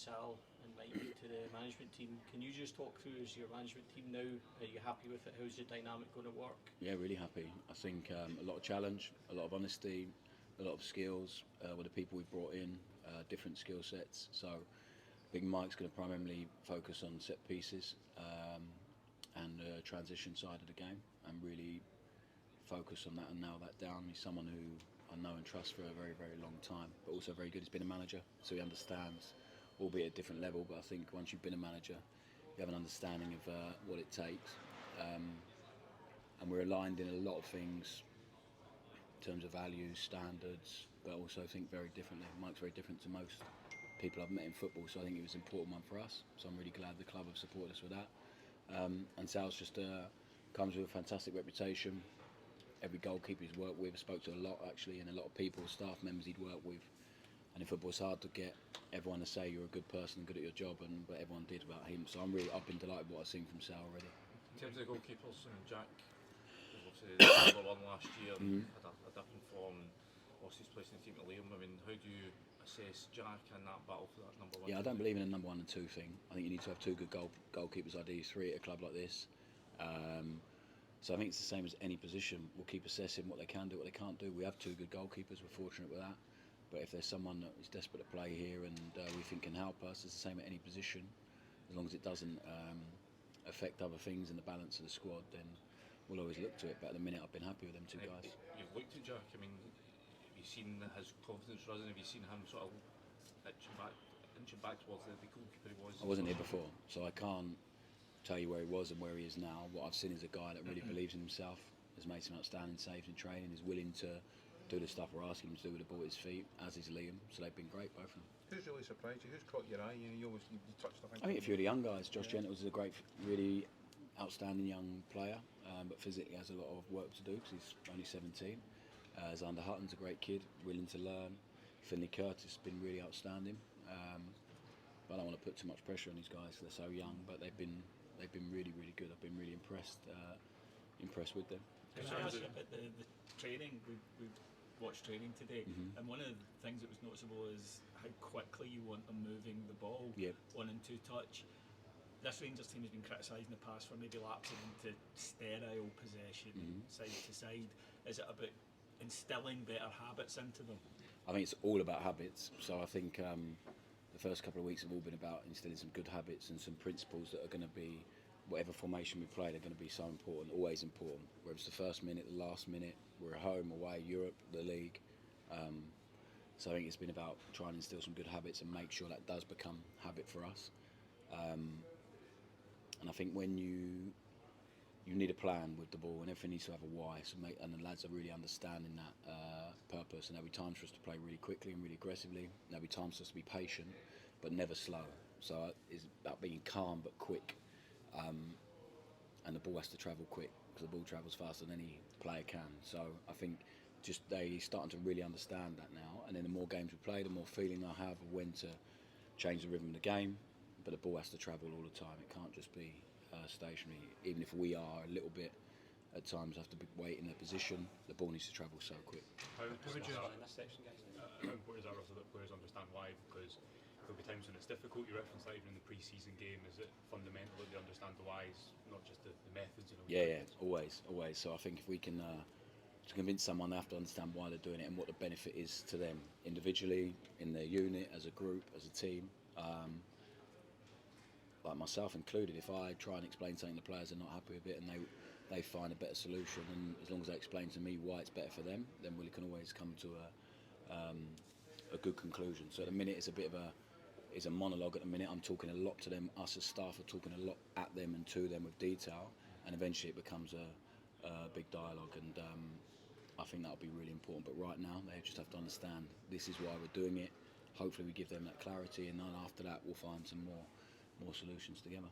Sal and Mike to the management team. Can you just talk through as your management team now? Are you happy with it? How's your dynamic going to work? Yeah, really happy. I think a lot of challenge, a lot of honesty, a lot of skills with the people we've brought in, different skill sets. So Big Mike's going to primarily focus on set pieces and the transition side of the game and really focus on that and nail that down. He's someone who I know and trust for a very, very long time, but also very good. He's been a manager, so he understands, albeit at a different level, but I think once you've been a manager, you have an understanding of what it takes. And we're aligned in a lot of things in terms of values, standards, but also think very differently. Mike's very different to most people I've met in football, so I think it was an important one for us. So I'm really glad the club have supported us with that. And Sal's just comes with a fantastic reputation. Every goalkeeper he's worked with, spoke to a lot actually, and a lot of people, staff members he'd worked with. And in football, it's hard to get everyone to say you're a good person and good at your job, but everyone did about him. So I've been delighted with what I've seen from Sal already. In terms of the goalkeepers, Jack was obviously number one last year, had a different form, lost his place in the team at Liam. I mean, how do you assess Jack and that battle for that number one? Yeah, I don't believe in a number 1 and 2 thing. I think you need to have two good goalkeepers, ideally 3 at a club like this. So I think it's the same as any position. We'll keep assessing what they can do, what they can't do. We have 2 good goalkeepers, we're fortunate with that. But if there's someone that is desperate to play here and we think can help us, it's the same at any position. As long as it doesn't affect other things in the balance of the squad, then we'll always look to it. But at the minute, I've been happy with them 2 guys. You've looked at Jack, I mean, have you seen his confidence rising? Have you seen him sort of inching back towards the goalkeeper he was? I wasn't here before, so I can't tell you where he was and where he is now. What I've seen is a guy that really believes in himself, has made some outstanding saves in training, is willing to do the stuff we're asking him to do with the ball at his feet, as is Liam. So they've been great, both of them. Who's really surprised you? Who's caught your eye? You touched on. I think a few of the young guys. Josh Gentles is a great, really outstanding young player, but physically has a lot of work to do because he's only 17. Zander Hutton's a great kid, willing to learn. Finley Curtis has been really outstanding. But I don't want to put too much pressure on these guys. They're so young, but they've been really, really good. I've been really impressed with them. Can I ask you about the training? We watched training today, and one of the things that was noticeable is how quickly you want them moving the ball, 1 and 2 touch. This Rangers team has been criticised in the past for maybe lapsing into sterile possession, side to side. Is it about instilling better habits into them? I think it's all about habits. So I think the first couple of weeks have all been about instilling some good habits and some principles that are going to be, whatever formation we play, they're going to be so important, always important. Whether it's the first minute, the last minute, we're at home, away, Europe, the league. So I think it's been about trying to instill some good habits and make sure that does become habit for us. And I think when you need a plan with the ball and everything needs to have a why, and the lads are really understanding that purpose, and there'll be times for us to play really quickly and really aggressively, and there'll be times for us to be patient but never slow. So it's about being calm but quick, and the ball has to travel quick because the ball travels faster than any player can. So I think just they're starting to really understand that now, and then the more games we play, the more feeling I have of when to change the rhythm of the game, but the ball has to travel all the time. It can't just be stationary. Even if we are a little bit at times have to wait in a position, the ball needs to travel so quick. How important is that also that players understand why? Because there'll be times when it's difficult. You referenced that even in the pre-season game. Is it fundamental that they understand the whys, not just the methods? Yeah, always. So I think if we can to convince someone, they have to understand why they're doing it and what the benefit is to them individually, in their unit, as a group, as a team. Like myself included, if I try and explain something to players are not happy with it and they find a better solution, and as long as they explain to me why it's better for them, then we can always come to a good conclusion. So at the minute it's a monologue at the minute. I'm talking a lot to them. Us as staff are talking a lot at them and to them with detail, and eventually it becomes a big dialogue, and I think that'll be really important. But right now they just have to understand this is why we're doing it. Hopefully we give them that clarity, and then after that we'll find some more solutions together.